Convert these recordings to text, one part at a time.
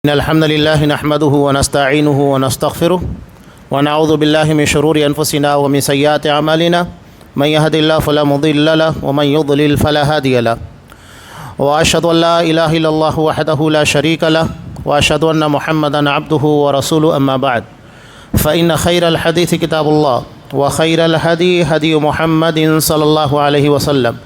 إن الحمد لله نحمده ونستعينه ونستغفره ونعوذ بالله من شرور أنفسنا ومن سيئات أعمالنا من يهد الله فلا مضل له ومن يضلل فلا هادي له وأشهد أن لا إله إلا الله وحده لا شريك له وأشهد أن محمدا عبده ورسوله أما بعد فإن خير الحديث كتاب الله وخير الهدي هدي محمد صلى الله عليه وسلم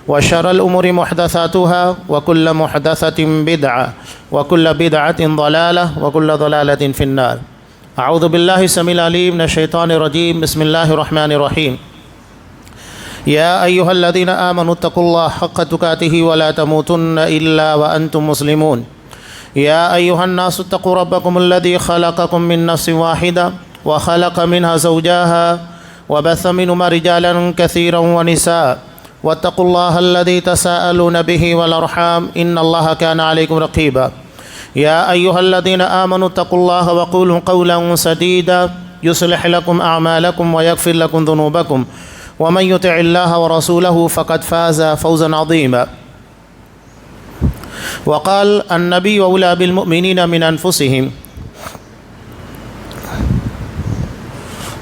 وشر الأمور محدثاتها وكل محدثة بدعة وكل بدعة ضلالة وكل ضلالة في النار. أعوذ بالله السميع العليم من الشيطان الرجيم. بسم الله الرحمن الرحيم. يا أيها الذين آمنوا اتقوا الله حق تقاته ولا تموتن إلا وأنتم مسلمون. يا أيها الناس اتقوا ربكم الذي خلقكم من نفس واحدة وخلق منها زوجها وبث منهما رجالا كثيرا ونساء واتقوا الله الذي تساءلون به والأرحام إن الله كان عليكم رقيبا. يا أيها الذين آمنوا اتقوا الله وقولوا قولا سديدا يصلح لكم أعمالكم ويغفر لكم ذنوبكم ومن يطع الله ورسوله فقد فاز فوزا عظيما. وقال النبي أولى بالمؤمنين من أنفسهم.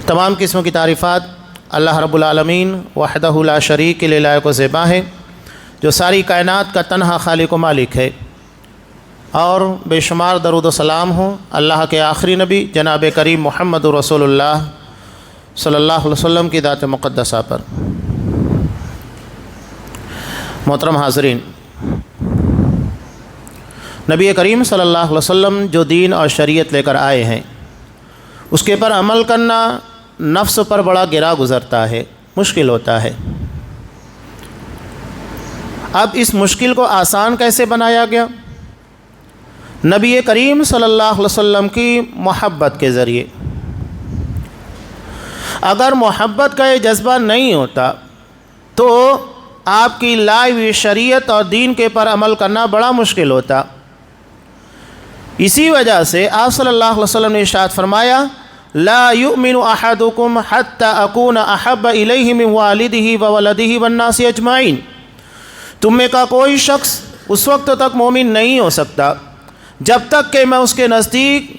تمام قسم کی تعریفات اللہ رب العالمین وحدہ لا شریک کے لیے لائق و زیبا ہے، جو ساری کائنات کا تنہا خالق و مالک ہے، اور بے شمار درود و سلام ہوں اللہ کے آخری نبی جناب کریم محمد رسول اللہ صلی اللہ علیہ وسلم کی ذات مقدسہ پر۔ محترم حاضرین، نبی کریم صلی اللہ علیہ وسلم جو دین اور شریعت لے کر آئے ہیں، اس کے پر عمل کرنا نفس پر بڑا گرا گزرتا ہے، مشکل ہوتا ہے۔ اب اس مشکل کو آسان کیسے بنایا گیا؟ نبی کریم صلی اللہ علیہ وسلم کی محبت کے ذریعے۔ اگر محبت کا یہ جذبہ نہیں ہوتا تو آپ کی لائی ہوئی شریعت اور دین کے پر عمل کرنا بڑا مشکل ہوتا۔ اسی وجہ سے آپ صلی اللہ علیہ وسلم نے ارشاد فرمایا، لا یؤمن احدکم حتی اکون احب الیہ من والدہ وولدہ والناس اجمعین۔ تم میں کا کوئی شخص اس وقت تک مومن نہیں ہو سکتا جب تک کہ میں اس کے نزدیک،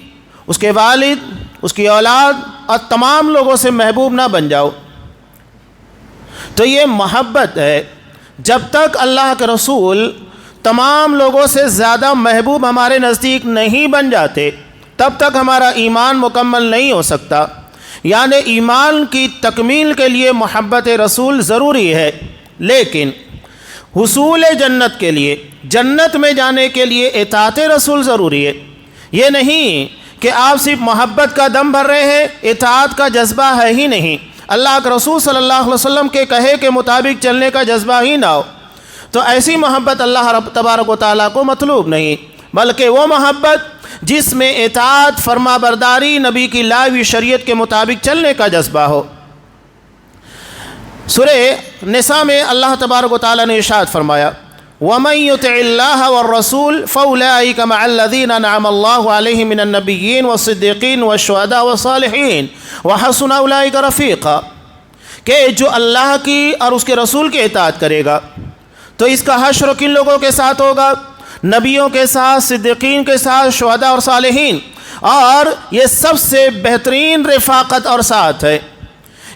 اس کے والد، اس کی اولاد اور تمام لوگوں سے محبوب نہ بن جاؤ۔ تو یہ محبت ہے۔ جب تک اللہ کے رسول تمام لوگوں سے زیادہ محبوب ہمارے نزدیک نہیں بن جاتے، تب تک ہمارا ایمان مکمل نہیں ہو سکتا۔ یعنی ایمان کی تکمیل کے لیے محبت رسول ضروری ہے، لیکن حصول جنت کے لیے، جنت میں جانے کے لیے اطاعت رسول ضروری ہے۔ یہ نہیں کہ آپ صرف محبت کا دم بھر رہے ہیں، اطاعت کا جذبہ ہے ہی نہیں، اللہ کے رسول صلی اللہ علیہ وسلم کے کہے کے مطابق چلنے کا جذبہ ہی نہ ہو، تو ایسی محبت اللہ رب تبارک و تعالیٰ کو مطلوب نہیں، بلکہ وہ محبت جس میں اطاعت، فرما برداری، نبی کی لائی ہوئی شریعت کے مطابق چلنے کا جذبہ ہو۔ سورہ نساء میں اللہ تبارک و تعالیٰ نے ارشاد فرمایا، وَمَن يُطِعِ اللَّهَ وَالرَّسُولَ فَأُولَٰئِكَ مَعَ الَّذِينَ أَنْعَمَ اللَّهُ عَلَيْهِم مِّنَ النَّبِيِّينَ وَالصِّدِّيقِينَ وَالشُّهَدَاءِ وَالصَّالِحِينَ وَحَسُنَ أُولَٰئِكَ رَفِيقًا، کہ جو اللہ کی اور اس کے رسول کی اطاعت کرے گا تو اس کا حشر کن لوگوں کے ساتھ ہوگا؟ نبیوں کے ساتھ، صدیقین کے ساتھ، شہداء اور صالحین، اور یہ سب سے بہترین رفاقت اور ساتھ ہے۔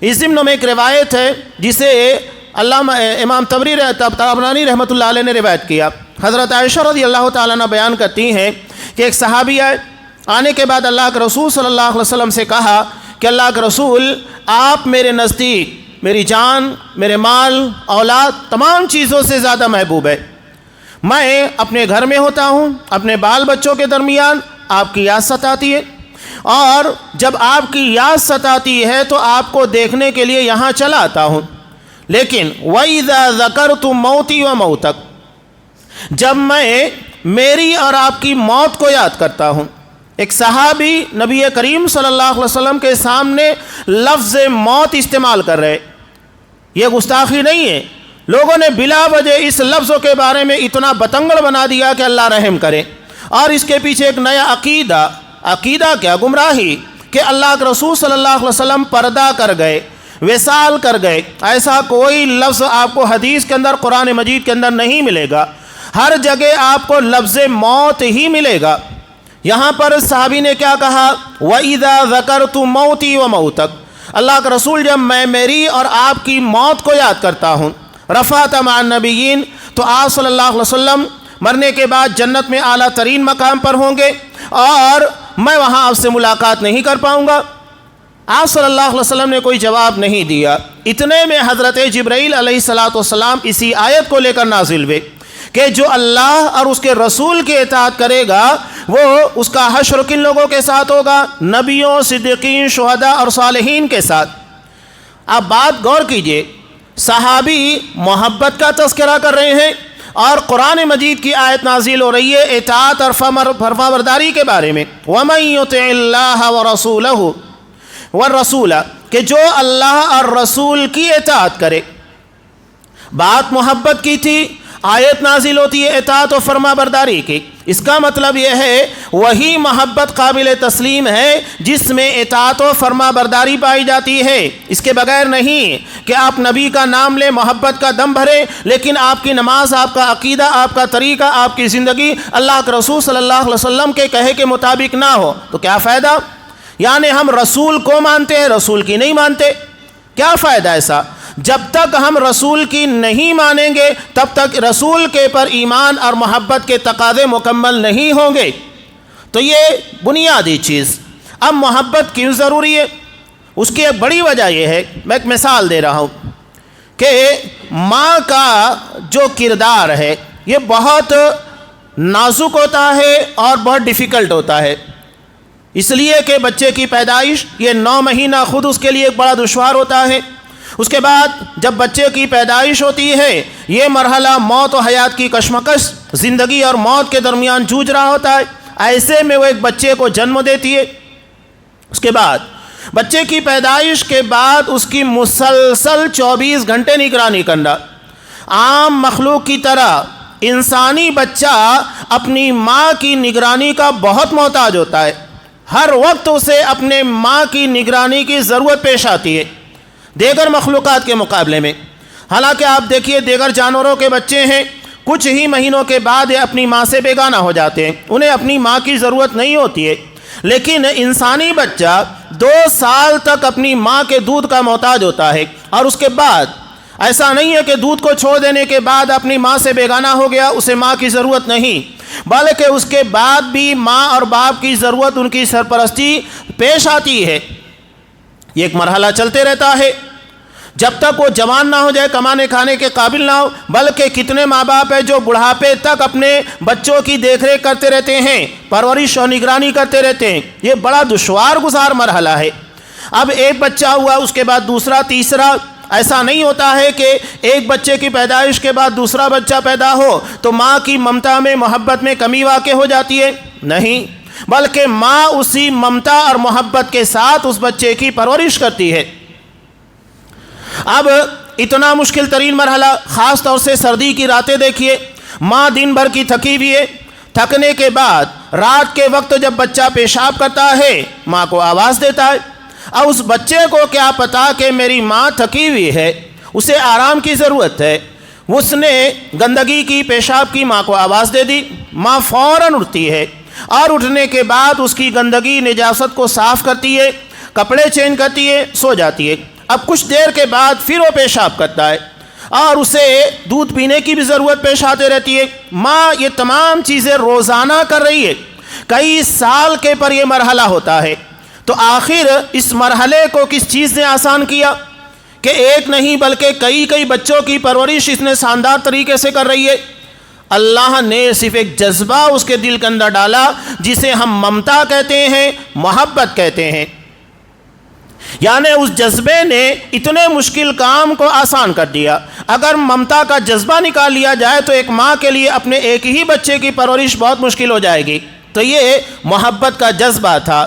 اس ضمن میں ایک روایت ہے جسے علامہ امام طبرانی رحمۃ اللہ علیہ نے روایت کیا۔ حضرت عائشہ رضی اللہ تعالیٰ عنہ بیان کرتی ہیں کہ ایک صحابی آنے کے بعد اللہ کے رسول صلی اللہ علیہ وسلم سے کہا کہ اللہ کے رسول، آپ میرے نزدیک میری جان، میرے مال، اولاد، تمام چیزوں سے زیادہ محبوب ہے۔ میں اپنے گھر میں ہوتا ہوں، اپنے بال بچوں کے درمیان آپ کی یاد ستاتی ہے، اور جب آپ کی یاد ستاتی ہے تو آپ کو دیکھنے کے لیے یہاں چلا آتا ہوں، لیکن وَإِذَا ذَكَرْتُ مَوْتِي وَمَوْتَكَ، جب میں میری اور آپ کی موت کو یاد کرتا ہوں۔ ایک صحابی نبی کریم صلی اللہ علیہ وسلم کے سامنے لفظ موت استعمال کر رہے، یہ گستاخی نہیں ہے۔ لوگوں نے بلا وجہ اس لفظوں کے بارے میں اتنا بتنگڑ بنا دیا کہ اللہ رحم کرے، اور اس کے پیچھے ایک نیا عقیدہ کیا، گمراہی، کہ اللہ کے رسول صلی اللہ علیہ وسلم پردہ کر گئے، وصال کر گئے۔ ایسا کوئی لفظ آپ کو حدیث کے اندر، قرآن مجید کے اندر نہیں ملے گا۔ ہر جگہ آپ کو لفظ موت ہی ملے گا۔ یہاں پر صحابی نے کیا کہا؟ وَإِذَا ذَكَرْتُ مَوْتِي وَمَوْتَكَ، اللہ کا رسول جب میں میری اور آپ کی موت کو یاد کرتا ہوں، رفعت مع النبیین، تو آپ صلی اللہ علیہ وسلم مرنے کے بعد جنت میں اعلیٰ ترین مقام پر ہوں گے اور میں وہاں آپ سے ملاقات نہیں کر پاؤں گا۔ آپ صلی اللہ علیہ وسلم نے کوئی جواب نہیں دیا۔ اتنے میں حضرت جبرائیل علیہ السلام اسی آیت کو لے کر نازل ہوئے کہ جو اللہ اور اس کے رسول کی اطاعت کرے گا وہ اس کا حشر کن لوگوں کے ساتھ ہوگا؟ نبیوں، صدیقین، شہداء اور صالحین کے ساتھ۔ اب بات غور کیجئے، صحابی محبت کا تذکرہ کر رہے ہیں اور قرآن مجید کی آیت نازل ہو رہی ہے اطاعت اور فرما برداری کے بارے میں۔ وَمَن يُطِعِ اللَّهَ وَرَسُولَهُ وَالرَّسُولَ، کہ جو اللہ اور رسول کی اطاعت کرے۔ بات محبت کی تھی، آیت نازل ہوتی ہے اطاعت و فرما برداری کی۔ اس کا مطلب یہ ہے وہی محبت قابل تسلیم ہے جس میں اطاعت و فرما برداری پائی جاتی ہے، اس کے بغیر نہیں کہ آپ نبی کا نام لیں، محبت کا دم بھریں، لیکن آپ کی نماز، آپ کا عقیدہ، آپ کا طریقہ، آپ کی زندگی اللہ کے رسول صلی اللہ علیہ وسلم کے کہے کے مطابق نہ ہو تو کیا فائدہ؟ یعنی ہم رسول کو مانتے ہیں، رسول کی نہیں مانتے، کیا فائدہ ایسا؟ جب تک ہم رسول کی نہیں مانیں گے تب تک رسول کے پر ایمان اور محبت کے تقاضے مکمل نہیں ہوں گے۔ تو یہ بنیادی چیز۔ اب محبت کیوں ضروری ہے؟ اس کی ایک بڑی وجہ یہ ہے، میں ایک مثال دے رہا ہوں کہ ماں کا جو کردار ہے یہ بہت نازک ہوتا ہے اور بہت ڈیفیکلٹ ہوتا ہے، اس لیے کہ بچے کی پیدائش یہ 9 مہینہ خود اس کے لیے ایک بڑا دشوار ہوتا ہے۔ اس کے بعد جب بچے کی پیدائش ہوتی ہے یہ مرحلہ موت و حیات کی کشمکش، زندگی اور موت کے درمیان جوجھ رہا ہوتا ہے، ایسے میں وہ ایک بچے کو جنم دیتی ہے۔ اس کے بعد بچے کی پیدائش کے بعد اس کی مسلسل 24 گھنٹے نگرانی کرنا۔ عام مخلوق کی طرح انسانی بچہ اپنی ماں کی نگرانی کا بہت محتاج ہوتا ہے، ہر وقت اسے اپنے ماں کی نگرانی کی ضرورت پیش آتی ہے دیگر مخلوقات کے مقابلے میں۔ حالانکہ آپ دیکھیے دیگر جانوروں کے بچے ہیں کچھ ہی مہینوں کے بعد یہ اپنی ماں سے بیگانہ ہو جاتے ہیں، انہیں اپنی ماں کی ضرورت نہیں ہوتی ہے، لیکن انسانی بچہ 2 سال تک اپنی ماں کے دودھ کا محتاج ہوتا ہے، اور اس کے بعد ایسا نہیں ہے کہ دودھ کو چھوڑ دینے کے بعد اپنی ماں سے بیگانہ ہو گیا، اسے ماں کی ضرورت نہیں، بلکہ اس کے بعد بھی ماں اور باپ کی ضرورت، ان کی سرپرستی پیش آتی ہے۔ یہ ایک مرحلہ چلتے رہتا ہے جب تک وہ جوان نہ ہو جائے، کمانے کھانے کے قابل نہ ہو۔ بلکہ کتنے ماں باپ ہیں جو بڑھاپے تک اپنے بچوں کی دیکھ ریکھ کرتے رہتے ہیں، پرورش اور نگرانی کرتے رہتے ہیں۔ یہ بڑا دشوار گزار مرحلہ ہے۔ اب ایک بچہ ہوا، اس کے بعد دوسرا، تیسرا، ایسا نہیں ہوتا ہے کہ ایک بچے کی پیدائش کے بعد دوسرا بچہ پیدا ہو تو ماں کی ممتا میں، محبت میں کمی واقع ہو جاتی ہے، نہیں، بلکہ ماں اسی ممتا اور محبت کے ساتھ اس بچے کی پرورش کرتی ہے۔ اب اتنا مشکل ترین مرحلہ، خاص طور سے سردی کی راتیں دیکھیے، ماں دن بھر کی تھکی ہوئی ہے، تھکنے کے بعد رات کے وقت جب بچہ پیشاب کرتا ہے ماں کو آواز دیتا ہے۔ اب اس بچے کو کیا پتا کہ میری ماں تھکی ہوئی ہے، اسے آرام کی ضرورت ہے، اس نے گندگی کی، پیشاب کی، ماں کو آواز دے دی، ماں فوراً اٹھتی ہے اور اٹھنے کے بعد اس کی گندگی نجاست کو صاف کرتی ہے، کپڑے چینج کرتی ہے، سو جاتی ہے۔ اب کچھ دیر کے بعد پھر وہ پیشاب کرتا ہے اور اسے دودھ پینے کی بھی ضرورت پیش آتے رہتی ہے۔ ماں یہ تمام چیزیں روزانہ کر رہی ہے، کئی سال کے پر یہ مرحلہ ہوتا ہے۔ تو آخر اس مرحلے کو کس چیز نے آسان کیا کہ ایک نہیں بلکہ کئی بچوں کی پرورش اس نے شاندار طریقے سے کر رہی ہے۔ اللہ نے صرف ایک جذبہ اس کے دل کے اندر ڈالا جسے ہم ممتا کہتے ہیں، محبت کہتے ہیں، یعنی اس جذبے نے اتنے مشکل کام کو آسان کر دیا۔ اگر ممتا کا جذبہ نکال لیا جائے تو ایک ماں کے لیے اپنے ایک ہی بچے کی پرورش بہت مشکل ہو جائے گی۔ تو یہ محبت کا جذبہ تھا۔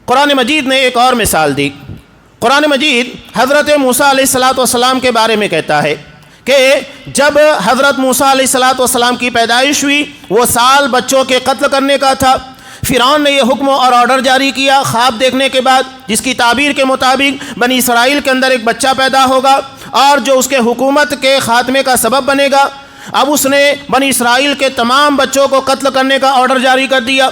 قرآن مجید نے ایک اور مثال دی۔ قرآن مجید حضرت موسیٰ علیہ السلام کے بارے میں کہتا ہے کہ جب حضرت موسیٰ علیہ السلام کی پیدائش ہوئی، وہ سال بچوں کے قتل کرنے کا تھا۔ فرعون نے یہ حکم اور آرڈر جاری کیا خواب دیکھنے کے بعد، جس کی تعبیر کے مطابق بنی اسرائیل کے اندر ایک بچہ پیدا ہوگا اور جو اس کے حکومت کے خاتمے کا سبب بنے گا۔ اب اس نے بنی اسرائیل کے تمام بچوں کو قتل کرنے کا آرڈر جاری کر دیا۔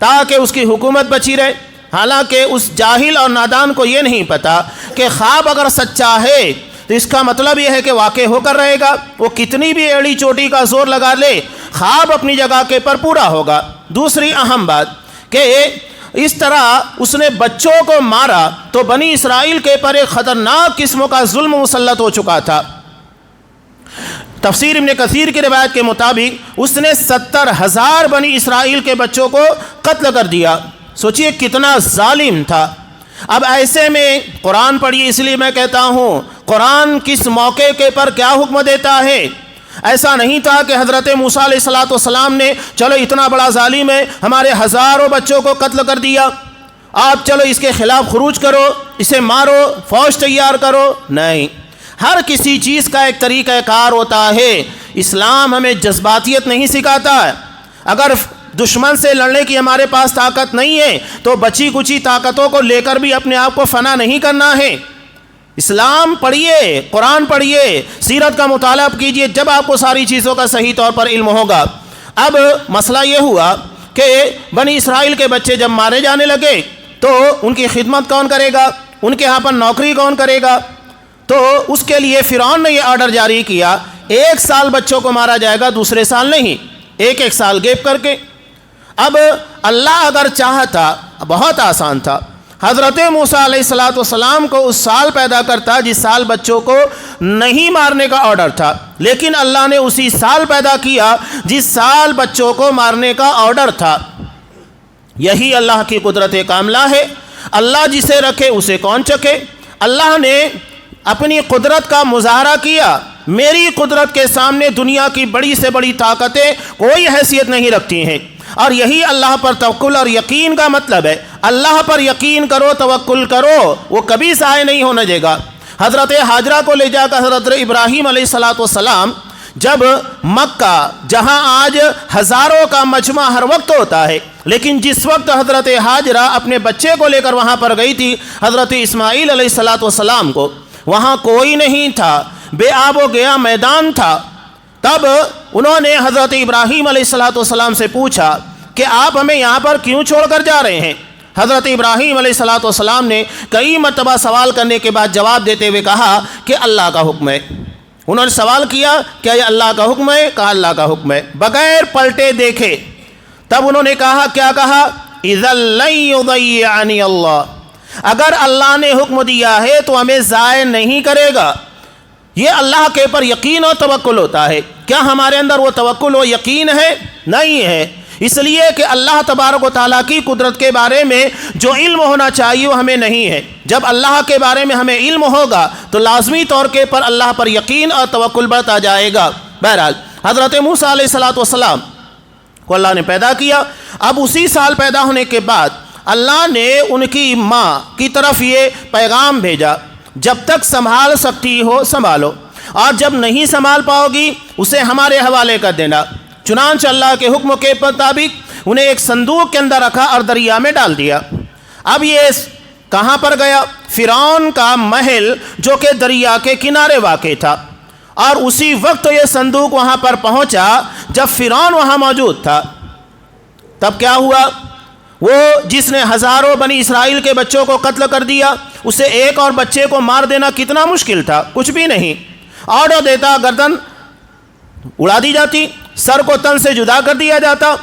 تاکہ اس کی حکومت بچی رہے۔ حالانکہ اس جاہل اور نادان کو یہ نہیں پتا کہ خواب اگر سچا ہے تو اس کا مطلب یہ ہے کہ واقع ہو کر رہے گا، وہ کتنی بھی ایڑی چوٹی کا زور لگا لے، خواب اپنی جگہ کے پر پورا ہوگا۔ دوسری اہم بات کہ اس طرح اس نے بچوں کو مارا تو بنی اسرائیل کے پر ایک خطرناک قسم کا ظلم مسلط ہو چکا تھا۔ تفسیر ابن کثیر کی روایت کے مطابق اس نے 70,000 بنی اسرائیل کے بچوں کو قتل کر دیا۔ سوچئے کتنا ظالم تھا۔ اب ایسے میں قرآن پڑھیے، اس لیے میں کہتا ہوں قرآن کس موقع کے پر کیا حکم دیتا ہے۔ ایسا نہیں تھا کہ حضرت موسیٰ علیہ السلام نے چلو اتنا بڑا ظالم ہے، ہمارے ہزاروں بچوں کو قتل کر دیا، آپ چلو اس کے خلاف خروج کرو، اسے مارو، فوج تیار کرو۔ نہیں، ہر کسی چیز کا ایک طریقہ کار ہوتا ہے۔ اسلام ہمیں جذباتیت نہیں سکھاتا ہے۔ اگر دشمن سے لڑنے کی ہمارے پاس طاقت نہیں ہے تو بچی کچی طاقتوں کو لے کر بھی اپنے آپ کو فنا نہیں کرنا ہے۔ اسلام پڑھیے، قرآن پڑھیے، سیرت کا مطالعہ کیجئے، جب آپ کو ساری چیزوں کا صحیح طور پر علم ہوگا۔ اب مسئلہ یہ ہوا کہ بنی اسرائیل کے بچے جب مارے جانے لگے تو ان کی خدمت کون کرے گا، ان کے ہاں پر نوکری کون کرے گا؟ تو اس کے لیے فرعون نے یہ آرڈر جاری کیا 1 سال بچوں کو مارا جائے گا، دوسرے سال نہیں، 1 سال گیپ کر کے۔ اب اللہ اگر چاہتا بہت آسان تھا، حضرت موسیٰ علیہ السلام کو اس سال پیدا کرتا جس سال بچوں کو نہیں مارنے کا آرڈر تھا، لیکن اللہ نے اسی سال پیدا کیا جس سال بچوں کو مارنے کا آرڈر تھا۔ یہی اللہ کی قدرت کاملہ ہے۔ اللہ جسے رکھے اسے کون چکے۔ اللہ نے اپنی قدرت کا مظاہرہ کیا۔ میری قدرت کے سامنے دنیا کی بڑی سے بڑی طاقتیں کوئی حیثیت نہیں رکھتی ہیں، اور یہی اللہ پر توکل اور یقین کا مطلب ہے۔ اللہ پر یقین کرو، توکل کرو، وہ کبھی ضائع نہیں ہونے دے گا۔ حضرت ہاجرہ کو لے جا کر حضرت ابراہیم علیہ السلام جب مکہ، جہاں آج ہزاروں کا مجمع ہر وقت ہوتا ہے، لیکن جس وقت حضرت ہاجرہ اپنے بچے کو لے کر وہاں پر گئی تھی حضرت اسماعیل علیہ السلام کو، وہاں کوئی نہیں تھا، بے آب و گیا میدان تھا۔ تب انہوں نے حضرت ابراہیم علیہ السلام سے پوچھا کہ آپ ہمیں یہاں پر کیوں چھوڑ کر جا رہے ہیں؟ حضرت ابراہیم علیہ السلام نے کئی مرتبہ سوال کرنے کے بعد جواب دیتے ہوئے کہا کہ اللہ کا حکم ہے۔ انہوں نے سوال کیا کیا یہ اللہ کا حکم ہے؟ کہا اللہ کا حکم ہے، بغیر پلٹے دیکھے۔ تب انہوں نے کہا، کیا کہا؟ اِذَا لَن يُضَيِّعَنِي اللَّهُ، اگر اللہ نے حکم دیا ہے تو ہمیں ضائع نہیں کرے گا۔ یہ اللہ کے پر یقین اور توکل ہوتا ہے۔ کیا ہمارے اندر وہ توکل و یقین ہے؟ نہیں ہے، اس لیے کہ اللہ تبارک و تعالیٰ کی قدرت کے بارے میں جو علم ہونا چاہیے وہ ہمیں نہیں ہے۔ جب اللہ کے بارے میں ہمیں علم ہوگا تو لازمی طور کے پر اللہ پر یقین اور توکل بڑھتا جائے گا۔ بہرحال حضرت موسیٰ علیہ السلام کو اللہ نے پیدا کیا۔ اب اسی سال پیدا ہونے کے بعد اللہ نے ان کی ماں کی طرف یہ پیغام بھیجا، جب تک سنبھال سکتی ہو سنبھالو، اور جب نہیں سنبھال پاؤ گی اسے ہمارے حوالے کر دینا۔ چنانچہ اللہ کے حکم کے مطابق انہیں ایک صندوق کے اندر رکھا اور دریا میں ڈال دیا۔ اب یہ کہاں پر گیا؟ فرعون کا محل جو کہ دریا کے کنارے واقع تھا، اور اسی وقت یہ صندوق وہاں پر پہنچا جب فرعون وہاں موجود تھا۔ تب کیا ہوا؟ وہ جس نے ہزاروں بنی اسرائیل کے بچوں کو قتل کر دیا، اسے ایک اور بچے کو مار دینا کتنا مشکل تھا؟ کچھ بھی نہیں، آرڈر دیتا گردن اڑا دی جاتی، سر کو تن سے جدا کر دیا جاتا۔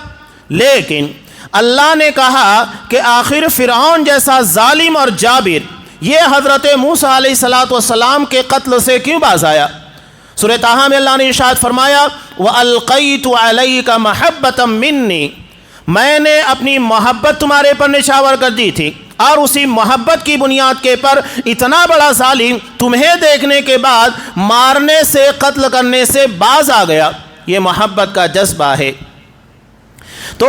لیکن اللہ نے کہا کہ آخر فرعون جیسا ظالم اور جابر یہ حضرت موسیٰ علیہ السلام کے قتل سے کیوں باز آیا؟ سورہ طٰہٰ میں اللہ نے ارشاد فرمایا وَأَلْقَيْتُ عَلَيْكَ مَحَبَّةً مِّنِّي، میں نے اپنی محبت تمہارے پر نچھاور کر دی تھی، اور اسی محبت کی بنیاد کے پر اتنا بڑا ظالم تمہیں دیکھنے کے بعد مارنے سے، قتل کرنے سے باز آ گیا۔ یہ محبت کا جذبہ ہے۔ تو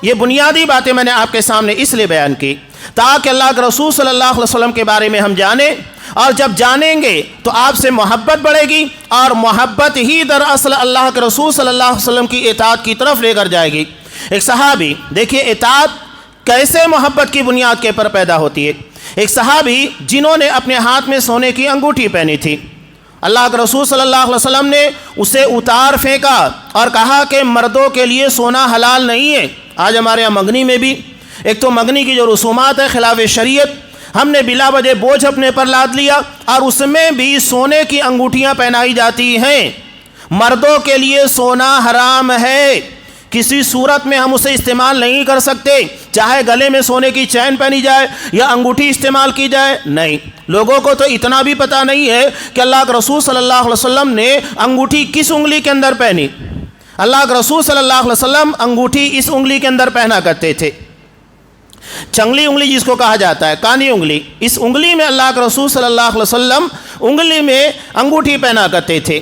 یہ بنیادی باتیں میں نے آپ کے سامنے اس لیے بیان کی تاکہ اللہ کے رسول صلی اللہ علیہ وسلم کے بارے میں ہم جانیں، اور جب جانیں گے تو آپ سے محبت بڑھے گی، اور محبت ہی دراصل اللہ کے رسول صلی اللہ علیہ وسلم کی اطاعت کی طرف لے کر جائے گی۔ ایک صحابی، دیکھیے اطاعت کیسے محبت کی بنیاد کے پر پیدا ہوتی ہے۔ ایک صحابی جنہوں نے اپنے ہاتھ میں سونے کی انگوٹھی پہنی تھی، اللہ کے رسول صلی اللہ علیہ وسلم نے اسے اتار پھینکا اور کہا کہ مردوں کے لیے سونا حلال نہیں ہے۔ آج ہمارے یہاں منگنی میں بھی ایک تو منگنی کی جو رسومات ہے خلاف شریعت، ہم نے بلا وجہ بوجھ اپنے پر لاد لیا، اور اس میں بھی سونے کی انگوٹھیاں پہنائی جاتی ہیں۔ مردوں کے لیے سونا حرام ہے، کسی صورت میں ہم اسے استعمال نہیں کر سکتے، چاہے گلے میں سونے کی چین پہنی جائے یا انگوٹھی استعمال کی جائے، نہیں۔ لوگوں کو تو اتنا بھی پتہ نہیں ہے کہ اللہ کے رسول صلی اللہ علیہ وسلم نے انگوٹھی کس انگلی کے اندر پہنی۔ اللہ کے رسول صلی اللہ علیہ وسلم انگوٹھی اس انگلی کے اندر پہنا کرتے تھے، چنگلی انگلی جس کو کہا جاتا ہے، کانی انگلی، اس انگلی میں اللہ کے رسول صلی اللہ علیہ وسلم انگلی میں انگوٹھی پہنا کرتے تھے۔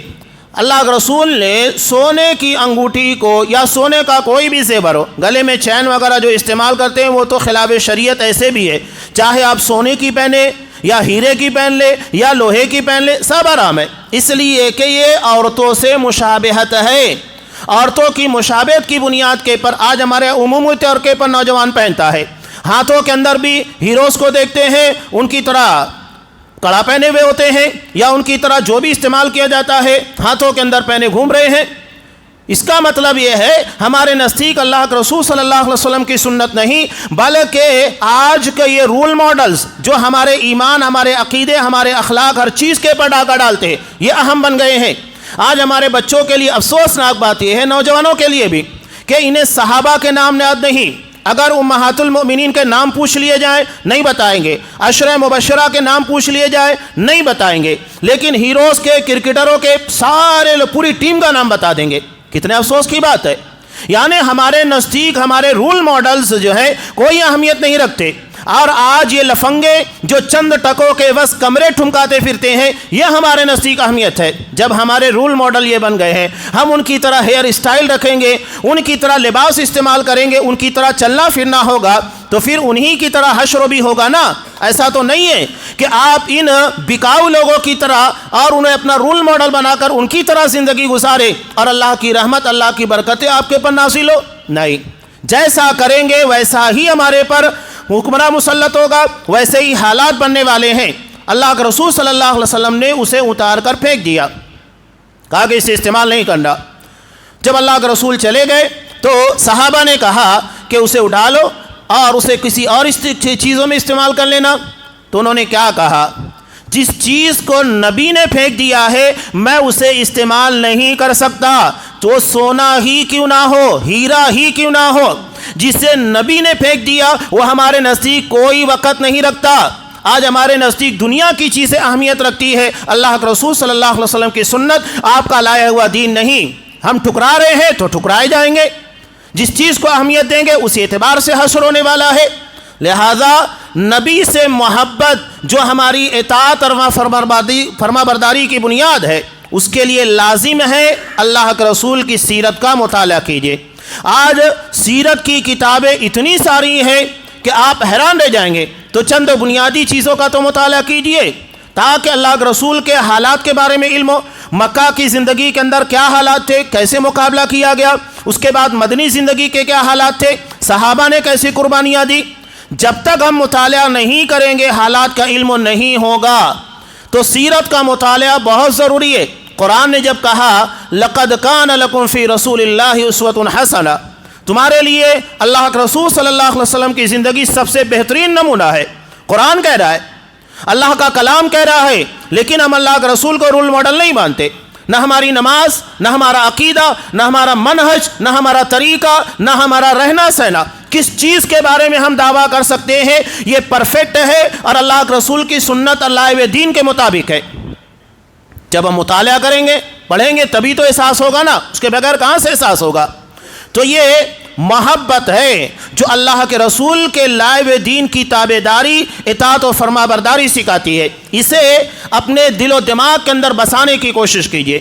اللہ کے رسول نے سونے کی انگوٹھی کو یا سونے کا کوئی بھی زیور ہو، گلے میں چین وغیرہ جو استعمال کرتے ہیں وہ تو خلاف شریعت ایسے بھی ہے، چاہے آپ سونے کی پہنے یا ہیرے کی پہن لے یا لوہے کی پہن لے، سب حرام ہے، اس لیے کہ یہ عورتوں سے مشابہت ہے۔ عورتوں کی مشابہت کی بنیاد کے پر آج ہمارے عمومی طور پر نوجوان پہنتا ہے، ہاتھوں کے اندر بھی ہیروز کو دیکھتے ہیں ان کی طرح کڑا پہنے ہوئے ہوتے ہیں، یا ان کی طرح جو بھی استعمال کیا جاتا ہے ہاتھوں کے اندر پہنے گھوم رہے ہیں۔ اس کا مطلب یہ ہے ہمارے نزدیک اللہ کے رسول صلی اللہ علیہ وسلم کی سنت نہیں، بلکہ آج کے یہ رول ماڈلز جو ہمارے ایمان، ہمارے عقیدے، ہمارے اخلاق، ہر چیز کے پر ڈاکہ ڈالتے ہیں، یہ اہم بن گئے ہیں۔ آج ہمارے بچوں کے لیے افسوسناک بات یہ ہے، نوجوانوں کے لیے بھی، کہ انہیں صحابہ کے نام یاد نہیں۔ اگر امہات المؤمنین کے نام پوچھ لیے جائیں نہیں بتائیں گے، عشرہ مبشرہ کے نام پوچھ لیے جائیں نہیں بتائیں گے، لیکن ہیروز کے، کرکٹروں کے سارے پوری ٹیم کا نام بتا دیں گے۔ کتنے افسوس کی بات ہے، یعنی ہمارے نزدیک ہمارے رول ماڈلز جو ہیں کوئی اہمیت نہیں رکھتے، اور آج یہ لفنگے جو چند ٹکوں کے بس کمرے ٹھمکاتے پھرتے ہیں، یہ ہمارے نزدیک اہمیت ہے۔ جب ہمارے رول ماڈل یہ بن گئے ہیں، ہم ان کی طرح ہیئر اسٹائل رکھیں گے، ان کی طرح لباس استعمال کریں گے، ان کی طرح چلنا پھرنا ہوگا، تو پھر انہی کی طرح حشر بھی ہوگا نا۔ ایسا تو نہیں ہے کہ آپ ان بکاؤ لوگوں کی طرح اور انہیں اپنا رول ماڈل بنا کر ان کی طرح زندگی گزارے اور اللہ کی رحمت، اللہ کی برکتیں آپ کے پر نازل ہو، نہیں۔ جیسا کریں گے ویسا ہی ہمارے پر حکمراں مسلط ہوگا، ویسے ہی حالات بننے والے ہیں۔ اللہ کے رسول صلی اللہ علیہ وسلم نے اسے اتار کر پھینک دیا، کہا کہ اسے استعمال نہیں کرنا۔ جب اللہ کے رسول چلے گئے تو صحابہ نے کہا کہ اسے اٹھا لو اور اسے کسی اور چیزوں میں استعمال کر لینا۔ تو انہوں نے کیا کہا، جس چیز کو نبی نے پھینک دیا ہے میں اسے استعمال نہیں کر سکتا، تو سونا ہی کیوں نہ ہو، ہیرا ہی کیوں نہ ہو، جسے نبی نے پھینک دیا وہ ہمارے نزدیک کوئی وقت نہیں رکھتا۔ آج ہمارے نزدیک دنیا کی چیزیں اہمیت رکھتی ہے، اللہ کے رسول صلی اللہ علیہ وسلم کی سنت، آپ کا لایا ہوا دین نہیں۔ ہم ٹھکرا رہے ہیں تو ٹھکرائے جائیں گے، جس چیز کو اہمیت دیں گے اسی اعتبار سے حشر ہونے والا ہے۔ لہذا نبی سے محبت جو ہماری اطاعت اور فرما برداری کی بنیاد ہے، اس کے لیے لازم ہے اللہ کے رسول کی سیرت کا مطالعہ کیجیے۔ آج سیرت کی کتابیں اتنی ساری ہیں کہ آپ حیران رہ جائیں گے، تو چند بنیادی چیزوں کا تو مطالعہ کیجیے تاکہ اللہ کے رسول کے حالات کے بارے میں علم ہو۔ مکہ کی زندگی کے اندر کیا حالات تھے، کیسے مقابلہ کیا گیا، اس کے بعد مدنی زندگی کے کیا حالات تھے، صحابہ نے کیسی قربانیاں دی۔ جب تک ہم مطالعہ نہیں کریں گے، حالات کا علم نہیں ہوگا۔ تو سیرت کا مطالعہ بہت ضروری ہے۔ قرآن نے جب کہا لَقَدْ كَانَ لَكُمْ فِي رَسُولِ اللَّهِ أُسْوَةٌ حَسَنَةٌ، تمہارے لیے اللہ کے رسول صلی اللہ علیہ وسلم کی زندگی سب سے بہترین نمونہ ہے، قرآن کہہ رہا ہے، اللہ کا کلام کہہ رہا ہے، لیکن ہم اللہ کے رسول کو رول ماڈل نہیں مانتے۔ نہ ہماری نماز، نہ ہمارا عقیدہ، نہ ہمارا منہج، نہ ہمارا طریقہ، نہ ہمارا رہنا سہنا، کس چیز کے بارے میں ہم دعویٰ کر سکتے ہیں یہ پرفیکٹ ہے اور اللہ کے رسول کی سنت اللہ و دین کے مطابق ہے۔ جب ہم مطالعہ کریں گے، پڑھیں گے، تبھی تو احساس ہوگا نا، اس کے بغیر کہاں سے احساس ہوگا۔ تو یہ محبت ہے جو اللہ کے رسول کے لائے ہوئے دین کی تابعداری، اطاعت و فرما برداری سکھاتی ہے۔ اسے اپنے دل و دماغ کے اندر بسانے کی کوشش کیجیے۔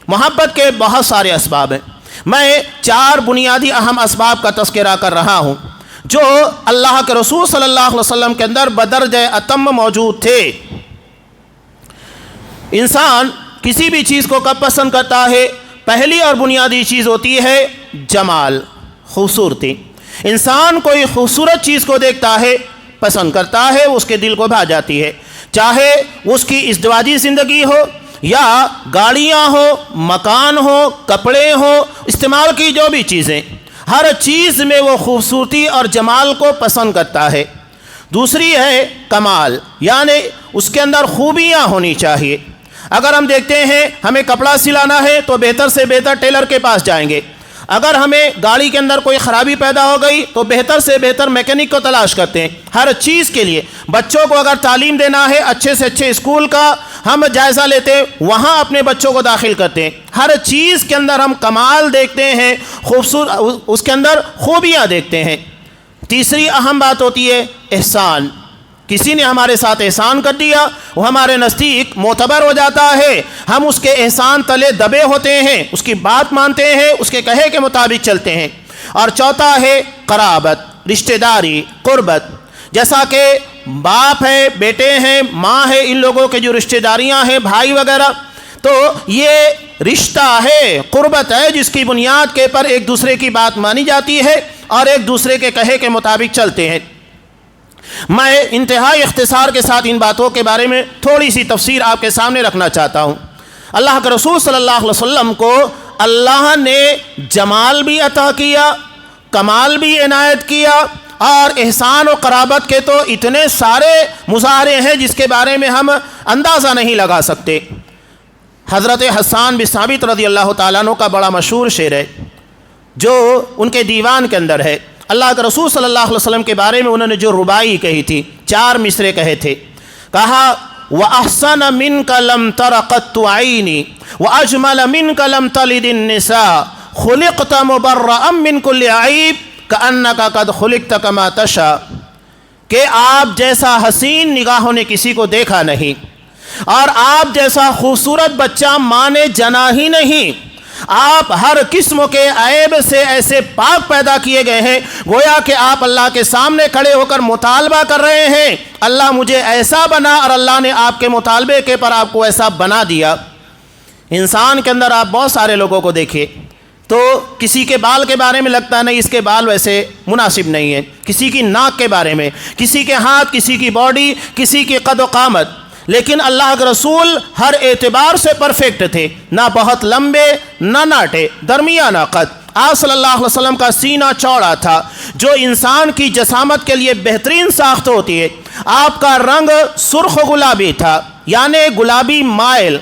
محبت کے بہت سارے اسباب ہیں، میں 4 بنیادی اہم اسباب کا تذکرہ کر رہا ہوں جو اللہ کے رسول صلی اللہ علیہ وسلم کے اندر بدرجہ اتم موجود تھے۔ انسان کسی بھی چیز کو کب پسند کرتا ہے، پہلی اور بنیادی چیز ہوتی ہے جمال، خوبصورتی۔ انسان کوئی خوبصورت چیز کو دیکھتا ہے، پسند کرتا ہے، اس کے دل کو بھا جاتی ہے، چاہے اس کی ازدواجی زندگی ہو یا گاڑیاں ہو، مکان ہو، کپڑے ہو، استعمال کی جو بھی چیزیں۔ ہر چیز میں وہ خوبصورتی اور جمال کو پسند کرتا ہے۔ دوسری ہے کمال، یعنی اس کے اندر خوبیاں ہونی چاہیے۔ اگر ہم دیکھتے ہیں ہمیں کپڑا سلانا ہے تو بہتر سے بہتر ٹیلر کے پاس جائیں گے، اگر ہمیں گاڑی کے اندر کوئی خرابی پیدا ہو گئی تو بہتر سے بہتر میکینک کو تلاش کرتے ہیں۔ ہر چیز کے لیے بچوں کو اگر تعلیم دینا ہے اچھے سے اچھے اسکول کا ہم جائزہ لیتے ہیں، وہاں اپنے بچوں کو داخل کرتے ہیں۔ ہر چیز کے اندر ہم کمال دیکھتے ہیں، خوبصورت اس کے اندر خوبیاں دیکھتے ہیں۔ تیسری اہم بات ہوتی ہے احسان۔ کسی نے ہمارے ساتھ احسان کر دیا، وہ ہمارے نزدیک معتبر ہو جاتا ہے، ہم اس کے احسان تلے دبے ہوتے ہیں، اس کی بات مانتے ہیں، اس کے کہے کے مطابق چلتے ہیں۔ اور چوتھا ہے قرابت، رشتہ داری، قربت، جیسا کہ باپ ہے، بیٹے ہیں، ماں ہے، ان لوگوں کے جو رشتہ داریاں ہیں، بھائی وغیرہ، تو یہ رشتہ ہے، قربت ہے، جس کی بنیاد کے پر ایک دوسرے کی بات مانی جاتی ہے اور ایک دوسرے کے کہے کے مطابق چلتے ہیں۔ میں انتہائی اختصار کے ساتھ ان باتوں کے بارے میں تھوڑی سی تفسیر آپ کے سامنے رکھنا چاہتا ہوں۔ اللہ کے رسول صلی اللہ علیہ وسلم کو اللہ نے جمال بھی عطا کیا، کمال بھی عنایت کیا، اور احسان و قرابت کے تو اتنے سارے مظاہرے ہیں جس کے بارے میں ہم اندازہ نہیں لگا سکتے۔ حضرت حسان بن ثابت رضی اللہ تعالیٰ عنہ کا بڑا مشہور شعر ہے جو ان کے دیوان کے اندر ہے۔ اللہ کے رسول صلی اللہ علیہ وسلم کے بارے میں انہوں نے جو ربائی کہی تھی، 4 مصرے کہے تھے، کہا وَأَحْسَنَ مِنْكَ لَمْ تَرَ قَطُّ عَيْنِي وَأَجْمَلَ مِنْكَ لَمْ تَلِدِ النِّسَاءُ خُلِقْتَ مُبَرَّأً مِنْ كُلِّ عَيْبٍ كَأَنَّكَ قَدْ خُلِقْتَ كَمَا تَشَاءُ، کہ آپ جیسا حسین نگاہوں نے کسی کو دیکھا نہیں، اور آپ جیسا خوبصورت بچہ ماں نے جنا ہی نہیں، آپ ہر قسم کے عیب سے ایسے پاک پیدا کیے گئے ہیں، گویا کہ آپ اللہ کے سامنے کھڑے ہو کر مطالبہ کر رہے ہیں، اللہ مجھے ایسا بنا، اور اللہ نے آپ کے مطالبے کے پر آپ کو ایسا بنا دیا۔ انسان کے اندر آپ بہت سارے لوگوں کو دیکھیں تو کسی کے بال کے بارے میں لگتا نہیں اس کے بال ویسے مناسب نہیں ہیں، کسی کی ناک کے بارے میں، کسی کے ہاتھ، کسی کی باڈی، کسی کی قد و قامت، لیکن اللہ کے رسول ہر اعتبار سے پرفیکٹ تھے، نہ بہت لمبے نہ ناٹے، درمیانہ قد۔ آپ صلی اللہ علیہ وسلم کا سینہ چوڑا تھا، جو انسان کی جسامت کے لیے بہترین ساخت ہوتی ہے۔ آپ کا رنگ سرخ گلابی تھا، یعنی گلابی مائل،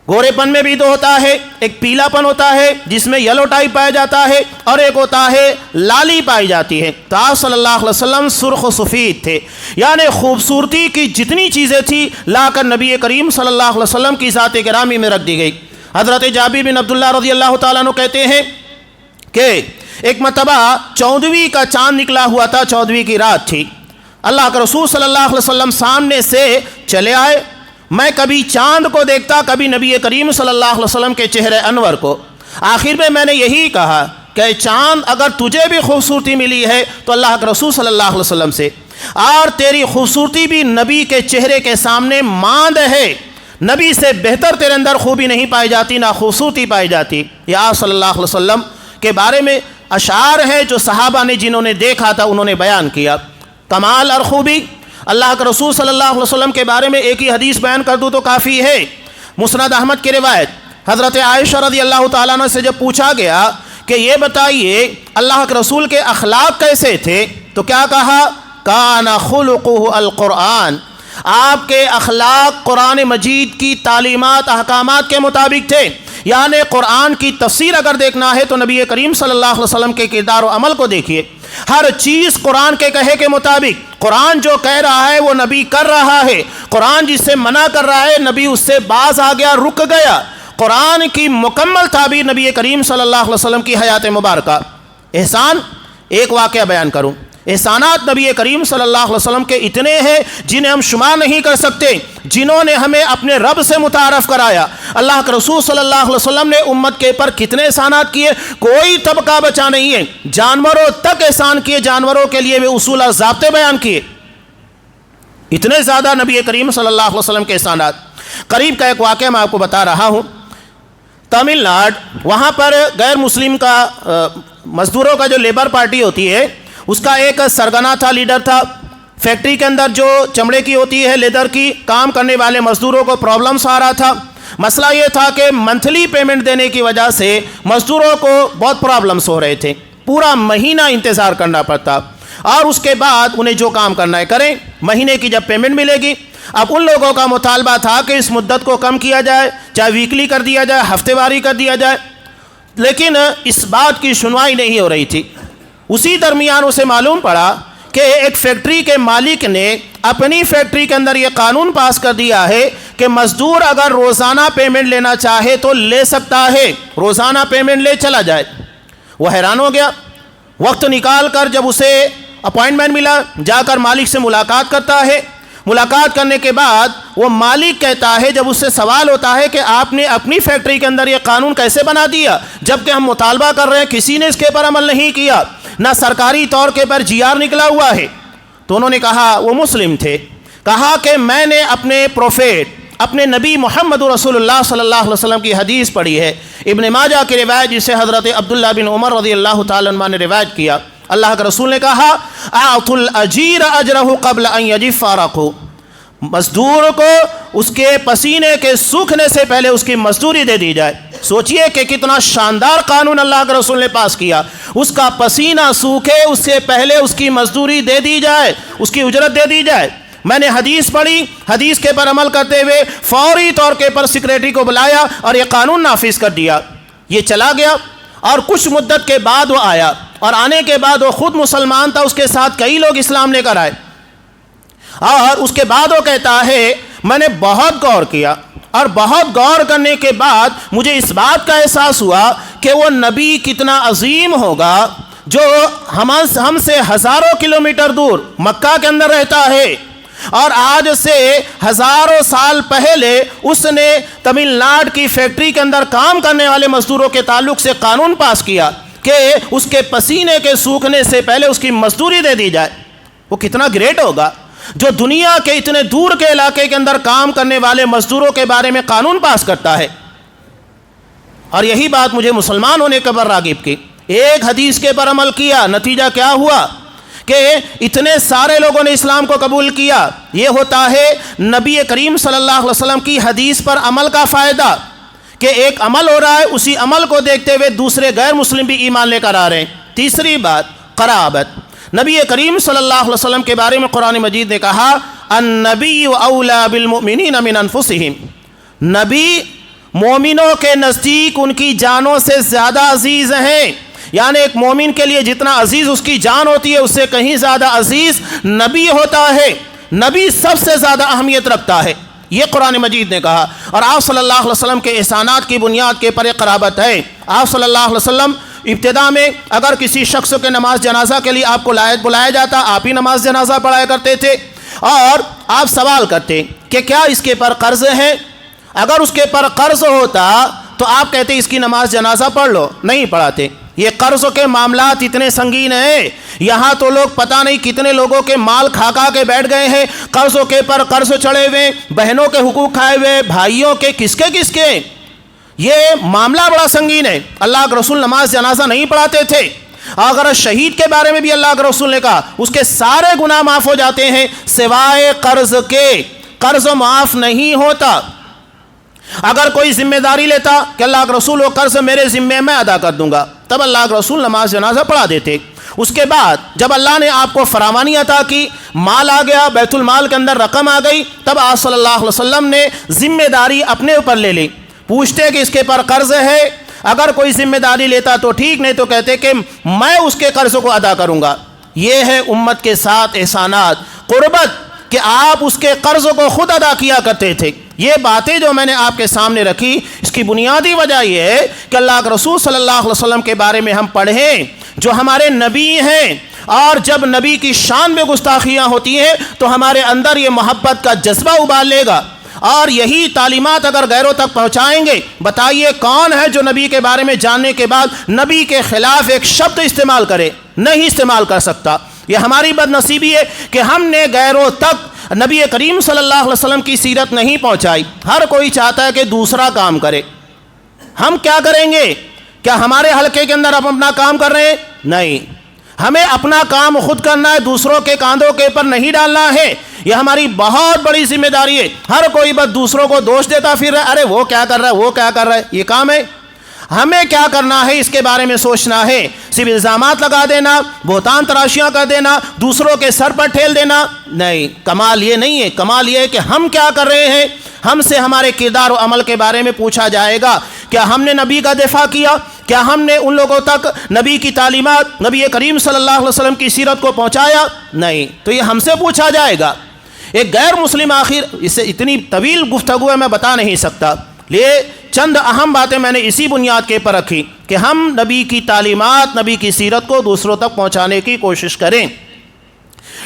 گورے پن میں بھی دو ہوتا ہے، ایک پیلا پن ہوتا ہے جس میں یلو ٹائپ پایا جاتا ہے، اور ایک ہوتا ہے لالی پائی جاتی ہے۔ تو آپ صلی اللہ علیہ وسلم سرخ و سفید تھے، یعنی خوبصورتی کی جتنی چیزیں تھی لا کر نبی کریم صلی اللہ علیہ وسلم کی ذات گرامی میں رکھ دی گئی۔ حضرت جابر بن عبداللہ رضی اللہ تعالیٰ عنہ کہتے ہیں کہ ایک مرتبہ 14ویں کا چاند نکلا ہوا تھا، 14ویں کی رات تھی، اللہ کے رسول صلی اللہ علیہ وسلم سامنے سے چلے آئے، میں کبھی چاند کو دیکھتا، کبھی نبی کریم صلی اللہ علیہ وسلم کے چہرے انور کو، آخر میں نے یہی کہا کہ چاند اگر تجھے بھی خوبصورتی ملی ہے تو اللہ کے رسول صلی اللہ علیہ وسلم سے، اور تیری خوبصورتی بھی نبی کے چہرے کے سامنے ماند ہے، نبی سے بہتر تیرے اندر خوبی نہیں پائی جاتی، نہ خوبصورتی پائی جاتی۔ یہ آپ صلی اللہ علیہ وسلم کے بارے میں اشعار ہے جو صحابہ نے جنہوں نے دیکھا تھا انہوں نے بیان کیا۔ کمال اور خوبی، اللہ کے رسول صلی اللہ علیہ وسلم کے بارے میں ایک ہی حدیث بیان کر دوں تو کافی ہے۔ مسند احمد کی روایت، حضرت عائشہ رضی اللہ تعالیٰ عنہ سے جب پوچھا گیا کہ یہ بتائیے اللہ کے رسول کے اخلاق کیسے تھے، تو کیا کہا؟ کان خلقہ القرآن، آپ کے اخلاق قرآن مجید کی تعلیمات احکامات کے مطابق تھے، یعنی قرآن کی تفسیر اگر دیکھنا ہے تو نبی کریم صلی اللہ علیہ وسلم کے کردار و عمل کو دیکھیے، ہر چیز قرآن کے کہے کے مطابق، قرآن جو کہہ رہا ہے وہ نبی کر رہا ہے، قرآن جس سے منع کر رہا ہے نبی اس سے باز آ گیا، رک گیا۔ قرآن کی مکمل تعبیر نبی کریم صلی اللہ علیہ وسلم کی حیات مبارکہ۔ احسان، ایک واقعہ بیان کروں، احسانات نبی کریم صلی اللہ علیہ وسلم کے اتنے ہیں جنہیں ہم شمار نہیں کر سکتے، جنہوں نے ہمیں اپنے رب سے متعارف کرایا۔ اللہ کے رسول صلی اللہ علیہ وسلم نے امت کے پر کتنے احسانات کیے، کوئی طبقہ بچا نہیں ہے، جانوروں تک احسان کیے، جانوروں کے لیے وہ اصول اور ضابطے بیان کیے، اتنے زیادہ نبی کریم صلی اللہ علیہ وسلم کے احسانات۔ قریب کا ایک واقعہ میں آپ کو بتا رہا ہوں، تمل ناڈو، وہاں پر غیر مسلم کا مزدوروں کا جو لیبر پارٹی ہوتی ہے اس کا ایک سرگنا تھا، لیڈر تھا۔ فیکٹری کے اندر جو چمڑے کی ہوتی ہے، لیدر کی، کام کرنے والے مزدوروں کو پرابلمس آ رہا تھا۔ مسئلہ یہ تھا کہ منتھلی پیمنٹ دینے کی وجہ سے مزدوروں کو بہت پرابلمس ہو رہے تھے، پورا مہینہ انتظار کرنا پڑتا، اور اس کے بعد انہیں جو کام کرنا ہے کریں، مہینے کی جب پیمنٹ ملے گی۔ اب ان لوگوں کا مطالبہ تھا کہ اس مدت کو کم کیا جائے، چاہے ویکلی کر دیا جائے، ہفتے واری کر دیا جائے، لیکن اس بات کی سنوائی نہیں ہو رہی تھی۔ اسی درمیان اسے معلوم پڑا کہ ایک فیکٹری کے مالک نے اپنی فیکٹری کے اندر یہ قانون پاس کر دیا ہے کہ مزدور اگر روزانہ پیمنٹ لینا چاہے تو لے سکتا ہے، روزانہ پیمنٹ لے چلا جائے۔ وہ حیران ہو گیا، وقت نکال کر جب اسے اپوائنٹمنٹ ملا، جا کر مالک سے ملاقات کرتا ہے۔ ملاقات کرنے کے بعد وہ مالک کہتا ہے، جب اس سے سوال ہوتا ہے کہ آپ نے اپنی فیکٹری کے اندر یہ قانون کیسے بنا دیا جبکہ ہم مطالبہ کر رہے ہیں، کسی نے اس کے پر عمل نہیں کیا، نہ سرکاری طور کے پر جی آر نکلا ہوا ہے۔ تو انہوں نے کہا، وہ مسلم تھے، کہا کہ میں نے اپنے پروفیٹ، اپنے نبی محمد رسول اللہ صلی اللہ علیہ وسلم کی حدیث پڑھی ہے، ابن ماجہ کی روایت جسے حضرت عبداللہ بن عمر رضی اللہ تعالیٰ عنہ نے روایت کیا۔ اللہ کے رسول نے کہا، اعطوا الاجیر اجرہ قبل ان یجف عرقہ، مزدور کو اس کے پسینے کے سوکھنے سے پہلے اس کی مزدوری دے دی جائے۔ سوچئے کہ کتنا شاندار قانون اللہ کے رسول نے پاس کیا، اس کا پسینہ سوکھے اس سے پہلے اس کی مزدوری دے دی جائے، اس کی اجرت دے دی جائے۔ میں نے حدیث پڑھی، حدیث کے پر عمل کرتے ہوئے فوری طور کے پر سیکریٹری کو بلایا اور یہ قانون نافذ کر دیا۔ یہ چلا گیا اور کچھ مدت کے بعد وہ آیا، اور آنے کے بعد وہ خود مسلمان تھا، اس کے ساتھ کئی لوگ اسلام لے کر آئے، اور اس کے بعد وہ کہتا ہے میں نے بہت غور کیا، اور بہت غور کرنے کے بعد مجھے اس بات کا احساس ہوا کہ وہ نبی کتنا عظیم ہوگا جو ہم سے ہزاروں کلومیٹر دور مکہ کے اندر رہتا ہے، اور آج سے ہزاروں سال پہلے اس نے تمل ناڈو کی فیکٹری کے اندر کام کرنے والے مزدوروں کے تعلق سے قانون پاس کیا کہ اس کے پسینے کے سوکھنے سے پہلے اس کی مزدوری دے دی جائے۔ وہ کتنا گریٹ ہوگا جو دنیا کے اتنے دور کے علاقے کے اندر کام کرنے والے مزدوروں کے بارے میں قانون پاس کرتا ہے۔ اور یہی بات مجھے مسلمان ہونے کے پر راغب کی، ایک حدیث کے پر عمل کیا، نتیجہ کیا ہوا کہ اتنے سارے لوگوں نے اسلام کو قبول کیا۔ یہ ہوتا ہے نبی کریم صلی اللہ علیہ وسلم کی حدیث پر عمل کا فائدہ، کہ ایک عمل ہو رہا ہے، اسی عمل کو دیکھتے ہوئے دوسرے غیر مسلم بھی ایمان لے کر آ رہے ہیں۔ تیسری بات، قرابت۔ نبی کریم صلی اللہ علیہ وسلم کے بارے میں قرآن مجید نے کہا، النبی اولی بالمؤمنین من انفسہم، نبی مومنوں کے نزدیک ان کی جانوں سے زیادہ عزیز ہیں، یعنی ایک مومن کے لیے جتنا عزیز اس کی جان ہوتی ہے اس سے کہیں زیادہ عزیز نبی ہوتا ہے، نبی سب سے زیادہ اہمیت رکھتا ہے، یہ قرآن مجید نے کہا۔ اور آپ صلی اللہ علیہ وسلم کے احسانات کی بنیاد کے پر ایک قرابت ہے۔ آپ صلی اللہ علیہ وسلم ابتدا میں اگر کسی شخص کے نماز جنازہ کے لیے آپ کو بلایا جاتا، آپ ہی نماز جنازہ پڑھایا کرتے تھے، اور آپ سوال کرتے کہ کیا اس کے پر قرض ہے؟ اگر اس کے پر قرض ہوتا تو آپ کہتے اس کی نماز جنازہ پڑھ لو، نہیں پڑھاتے۔ یہ قرض کے معاملات اتنے سنگین ہیں، یہاں تو لوگ پتہ نہیں کتنے لوگوں کے مال کھا کے بیٹھ گئے ہیں، قرضوں کے پر قرض چڑھے ہوئے، بہنوں کے حقوق کھائے ہوئے، بھائیوں کے، کس کے یہ معاملہ بڑا سنگین ہے۔ اللہ کے رسول نماز جنازہ نہیں پڑھاتے تھے۔ اگر شہید کے بارے میں بھی اللہ کے رسول نے کہا اس کے سارے گناہ معاف ہو جاتے ہیں سوائے قرض کے، قرض معاف نہیں ہوتا۔ اگر کوئی ذمہ داری لیتا کہ اللہ کے رسول وہ قرض میرے ذمے میں ادا کر دوں گا، تب اللہ کے رسول نماز جنازہ پڑھا دیتے۔ اس کے بعد جب اللہ نے آپ کو فراوانی عطا کی، مال آ گیا، بیت المال کے اندر رقم آ گئی، تب آپ صلی اللہ علیہ وسلم نے ذمہ داری اپنے اوپر لے لی۔ پوچھتے کہ اس کے پر قرض ہے، اگر کوئی ذمہ داری لیتا تو ٹھیک، نہیں تو کہتے کہ میں اس کے قرض کو ادا کروں گا۔ یہ ہے امت کے ساتھ احسانات، قربت، کہ آپ اس کے قرض کو خود ادا کیا کرتے تھے۔ یہ باتیں جو میں نے آپ کے سامنے رکھی، اس کی بنیادی وجہ یہ ہے کہ اللہ کے رسول صلی اللہ علیہ وسلم کے بارے میں ہم پڑھیں جو ہمارے نبی ہیں، اور جب نبی کی شان میں گستاخیاں ہوتی ہیں تو ہمارے اندر یہ محبت کا جذبہ ابال لے گا، اور یہی تعلیمات اگر غیروں تک پہنچائیں گے۔ بتائیے کون ہے جو نبی کے بارے میں جاننے کے بعد نبی کے خلاف ایک شبد استعمال کرے؟ نہیں استعمال کر سکتا۔ یہ ہماری بد نصیبی ہے کہ ہم نے غیروں تک نبی کریم صلی اللہ علیہ وسلم کی سیرت نہیں پہنچائی۔ ہر کوئی چاہتا ہے کہ دوسرا کام کرے۔ ہم کیا کریں گے؟ کیا ہمارے حلقے کے اندر ہم اپنا کام کر رہے ہیں؟ نہیں، ہمیں اپنا کام خود کرنا ہے، دوسروں کے کاندھوں کے اوپر نہیں ڈالنا ہے۔ یہ ہماری بہت بڑی ذمہ داری ہے۔ ہر کوئی بس دوسروں کو دوش دیتا پھر رہا ہے، ارے وہ کیا کر رہا ہے، وہ کیا کر رہا ہے، یہ کام ہے۔ ہمیں کیا کرنا ہے اس کے بارے میں سوچنا ہے۔ صرف الزامات لگا دینا، بہتان تراشیاں کر دینا، دوسروں کے سر پر ٹھیل دینا نہیں، کمال یہ نہیں ہے۔ کمال یہ ہے کہ ہم کیا کر رہے ہیں، ہم سے ہمارے کردار و عمل کے بارے میں پوچھا جائے گا۔ کیا ہم نے نبی کا دفاع کیا؟ کیا ہم نے ان لوگوں تک نبی کی تعلیمات، نبی کریم صلی اللہ علیہ وسلم کی سیرت کو پہنچایا؟ نہیں، تو یہ ہم سے پوچھا جائے گا۔ ایک غیر مسلم، آخر اس سے اتنی طویل گفتگو ہے میں بتا نہیں سکتا، یہ چند اہم باتیں میں نے اسی بنیاد کے پر رکھی کہ ہم نبی کی تعلیمات، نبی کی سیرت کو دوسروں تک پہنچانے کی کوشش کریں۔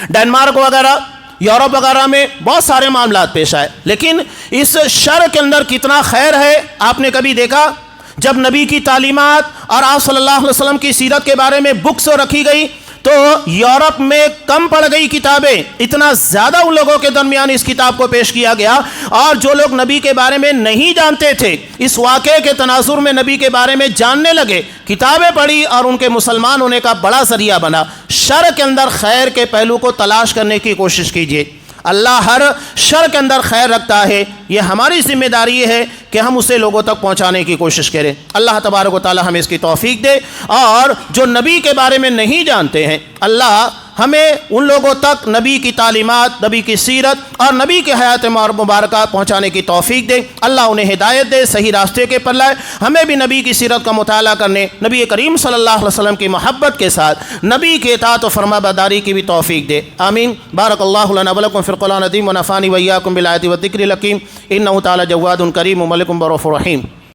ڈنمارک وغیرہ، یورپ وغیرہ میں بہت سارے معاملات پیش آئے، لیکن اس شر کے اندر کتنا خیر ہے آپ نے کبھی دیکھا؟ جب نبی کی تعلیمات اور آپ صلی اللہ علیہ وسلم کی سیرت کے بارے میں بکس رکھی گئی تو یورپ میں کم پڑ گئی کتابیں، اتنا زیادہ ان لوگوں کے درمیان اس کتاب کو پیش کیا گیا، اور جو لوگ نبی کے بارے میں نہیں جانتے تھے اس واقعے کے تناظر میں نبی کے بارے میں جاننے لگے، کتابیں پڑھی اور ان کے مسلمان ہونے کا بڑا ذریعہ بنا۔ شر کے اندر خیر کے پہلو کو تلاش کرنے کی کوشش کیجیے۔ اللہ ہر شر کے اندر خیر رکھتا ہے، یہ ہماری ذمہ داری ہے کہ ہم اسے لوگوں تک پہنچانے کی کوشش کریں۔ اللہ تبارک و تعالی ہمیں اس کی توفیق دے، اور جو نبی کے بارے میں نہیں جانتے ہیں اللہ ہمیں ان لوگوں تک نبی کی تعلیمات، نبی کی سیرت اور نبی کے حیات مبارکہ پہنچانے کی توفیق دے۔ اللہ انہیں ہدایت دے، صحیح راستے کے پر لائے۔ ہمیں بھی نبی کی سیرت کا مطالعہ کرنے، نبی کریم صلی اللہ علیہ وسلم کی محبت کے ساتھ نبی کے اطاعت و فرما برداری کی بھی توفیق دے، آمین۔ بارک اللہ لنا ولکم فی القرآن العظیم ونفعنی وإیاکم بالآیات والذکر الحکیم، انہ تعالی جواد کریم ملک رؤوف رحیم۔